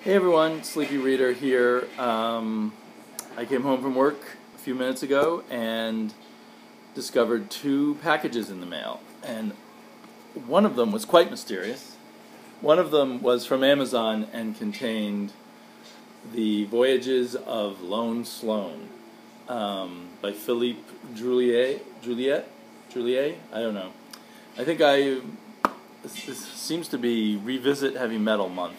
Hey everyone, Sleepy Reader here. I came home from work a few minutes ago and discovered two packages in the mail. And one of them was quite mysterious. One of them was from Amazon and contained The Voyages of Lone Sloan by Philippe Juliet? I don't know. This seems to be Revisit Heavy Metal Month.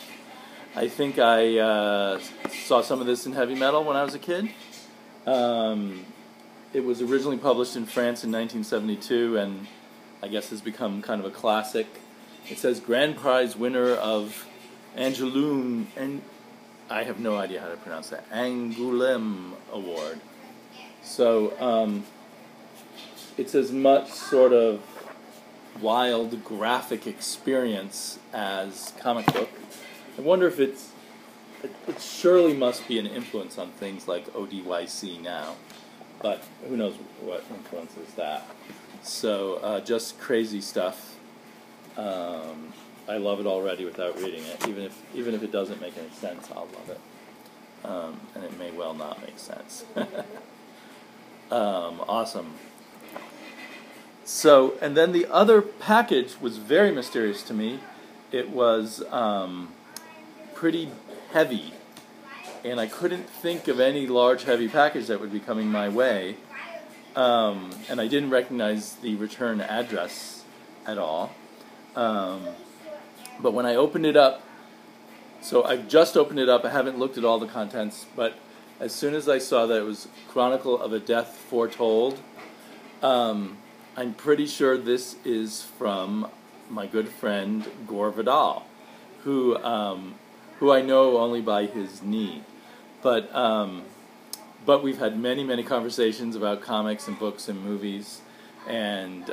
I think I saw some of this in heavy metal when I was a kid. It was originally published in France in 1972 and I guess has become kind of a classic. It says Grand Prize winner of Angoulême, and I have no idea how to pronounce that, Angoulême Award. So it's as much sort of wild graphic experience as comic book. I wonder if it surely must be an influence on things like ODYC now, but who knows what influences that. So just crazy stuff. I love it already without reading it. Even if it doesn't make any sense, I'll love it. And it may well not make sense. Awesome. So, and then the other package was very mysterious to me. It was pretty heavy, and I couldn't think of any large heavy package that would be coming my way, and I didn't recognize the return address at all. But when I opened it up, so I've just opened it up, I haven't looked at all the contents, but as soon as I saw that it was Chronicle of a Death Foretold, I'm pretty sure this is from my good friend Gore who I know only by his knee, but we've had many conversations about comics and books and movies, and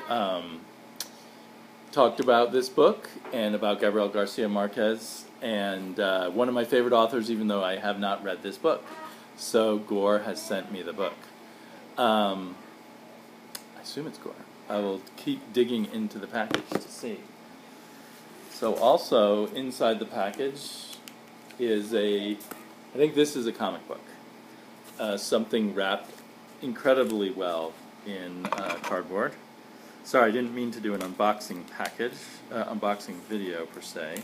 talked about this book and about Gabriel Garcia Marquez, and one of my favorite authors, even though I have not read this book. So Gore has sent me the book. I assume it's Gore. I will keep digging into the package to see. So also inside the package is I think this is a comic book. Something wrapped incredibly well in cardboard. Sorry, I didn't mean to do an unboxing video per se,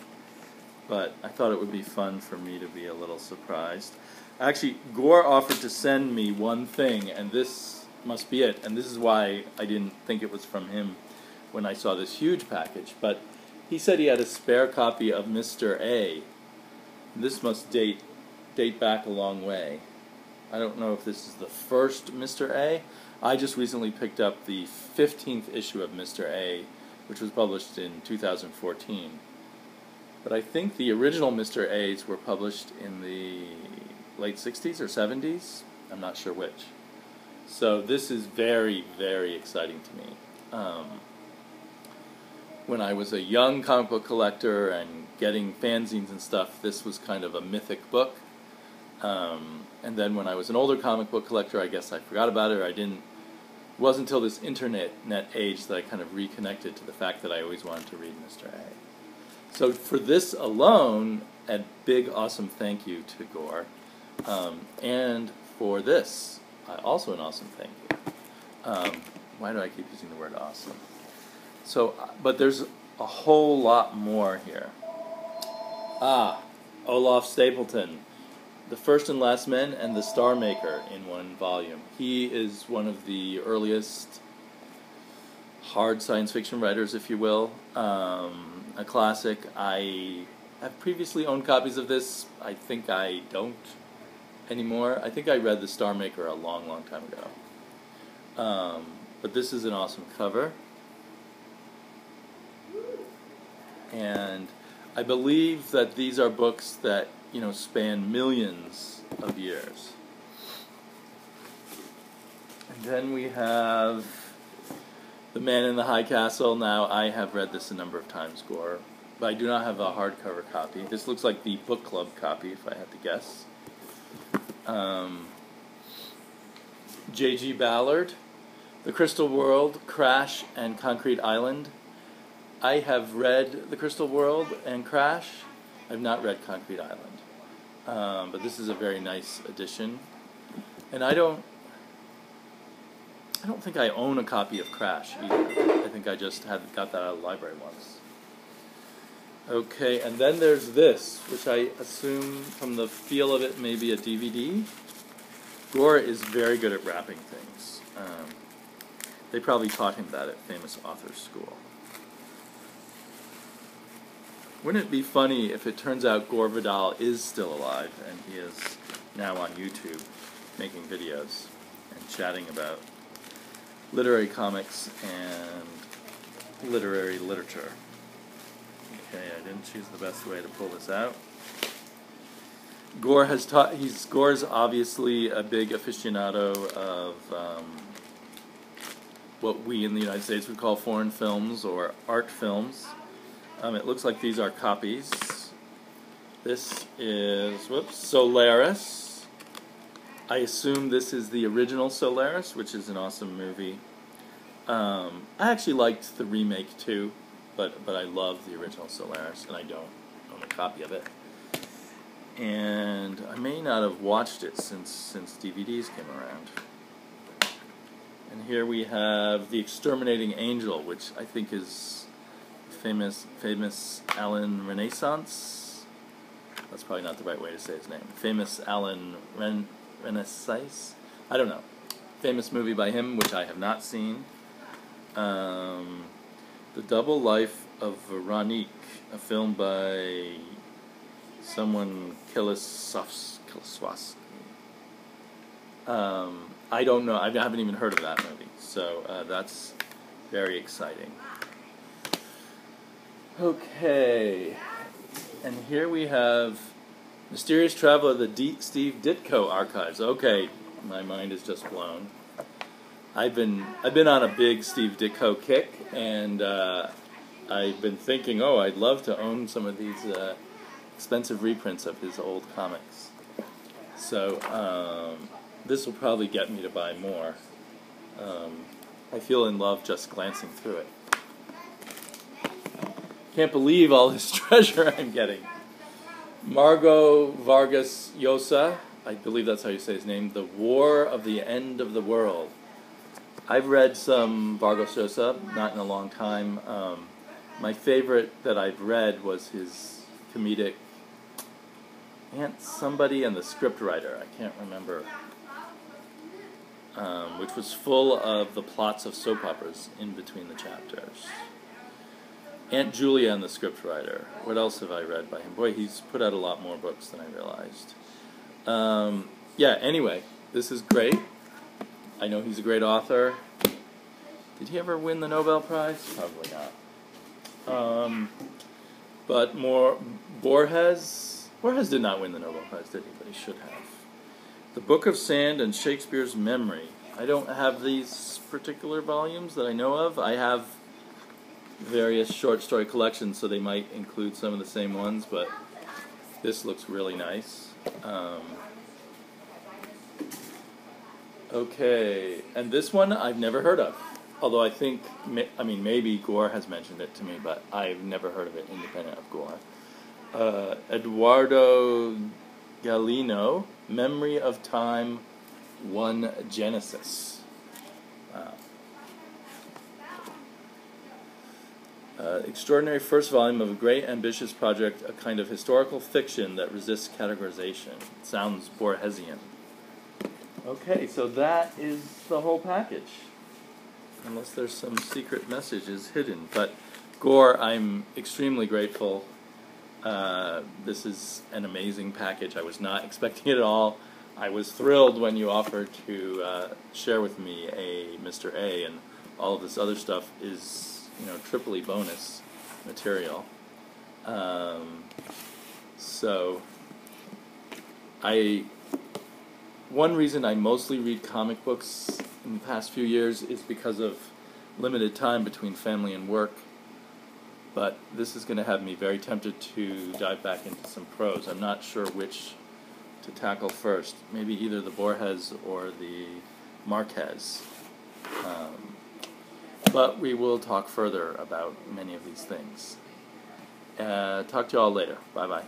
but I thought it would be fun for me to be a little surprised. Actually, Gore offered to send me one thing, and this must be it, and this is why I didn't think it was from him when I saw this huge package, but he said he had a spare copy of Mr. A. This must date back a long way. I don't know if this is the first Mr. A. I just recently picked up the 15th issue of Mr. A, which was published in 2014. But I think the original Mr. A's were published in the late 60s or 70s. I'm not sure which. So this is very exciting to me. When I was a young comic book collector and getting fanzines and stuff, this was kind of a mythic book. And then when I was an older comic book collector, I guess I forgot about it, or it wasn't until this internet age that I kind of reconnected to the fact that I always wanted to read Mr. A. So for this alone, a big awesome thank you to Gore. And for this, also an awesome thank you. Why do I keep using the word awesome? So, but there's a whole lot more here. Olaf Stapleton, The First and Last Men and The Star Maker in one volume. He is one of the earliest hard science fiction writers, if you will. A classic. I have previously owned copies of this. I think I don't anymore. I think I read The Star Maker a long time ago. But this is an awesome cover. And I believe that these are books that, span millions of years. And then we have The Man in the High Castle. Now, I have read this a number of times, Gore, but I do not have a hardcover copy. This looks like the book club copy, if I had to guess. J.G. Ballard, The Crystal World, Crash, and Concrete Island. I have read The Crystal World and Crash. I've not read Concrete Island. but this is a very nice edition. And I don't think I own a copy of Crash either. I think I just got that out of the library once. Okay, and then there's this, which I assume from the feel of it may be a DVD. Gore is very good at wrapping things. They probably taught him that at Famous Authors School. Wouldn't it be funny if it turns out Gore Vidal is still alive and he is now on YouTube making videos and chatting about literary comics and literary literature. Okay, I didn't choose the best way to pull this out. Gore has Gore's obviously a big aficionado of what we in the United States would call foreign films or art films. It looks like these are copies. This is, Solaris. I assume this is the original Solaris, which is an awesome movie. I actually liked the remake too, but I love the original Solaris, and I don't own a copy of it. And I may not have watched it since DVDs came around. And here we have The Exterminating Angel, which I think is famous Alan Renaissance. That's probably not the right way to say his name. Famous Alan Renaissance? I don't know. Famous movie by him, which I have not seen. The Double Life of Veronique, a film by someone Kilisowski. I don't know. I haven't even heard of that movie, so that's very exciting. Okay, and here we have Mysterious Travel of the Steve Ditko Archives. Okay, my mind is just blown. I've been on a big Steve Ditko kick, and I've been thinking, I'd love to own some of these expensive reprints of his old comics. So this will probably get me to buy more. I feel in love just glancing through it. Can't believe all this treasure I'm getting. Margot Vargas Llosa, I believe that's how you say his name, The War of the End of the World. I've read some Vargas Llosa, not in a long time. My favorite that I've read was his comedic Aunt Somebody and the Scriptwriter. I can't remember. Which was full of the plots of soap operas in between the chapters. Aunt Julia and the Scriptwriter. What else have I read by him? Boy, he's put out a lot more books than I realized. Anyway, this is great. I know he's a great author. Did he ever win the Nobel Prize? Probably not. But Borges did not win the Nobel Prize, did he? But he should have. The Book of Sand and Shakespeare's Memory. I don't have these particular volumes that I know of. I have various short story collections, so they might include some of the same ones, but this looks really nice. Okay, and this one I've never heard of. Although I think, maybe Gore has mentioned it to me, but I've never heard of it independent of Gore. Eduardo Galeano, Memory of Time, 1 Genesis. Wow. Extraordinary first volume of a great ambitious project, a kind of historical fiction that resists categorization. It sounds Borgesian. Okay, so that is the whole package. Unless there's some secret messages hidden. But Gore, I'm extremely grateful. This is an amazing package. I was not expecting it at all. I was thrilled when you offered to share with me a Mr. A, and all of this other stuff is, triply bonus material. One reason I mostly read comic books in the past few years is because of limited time between family and work. But this is going to have me very tempted to dive back into some prose. I'm not sure which to tackle first. Maybe either the Borges or the Marquez. But we will talk further about many of these things. Talk to you all later. Bye-bye.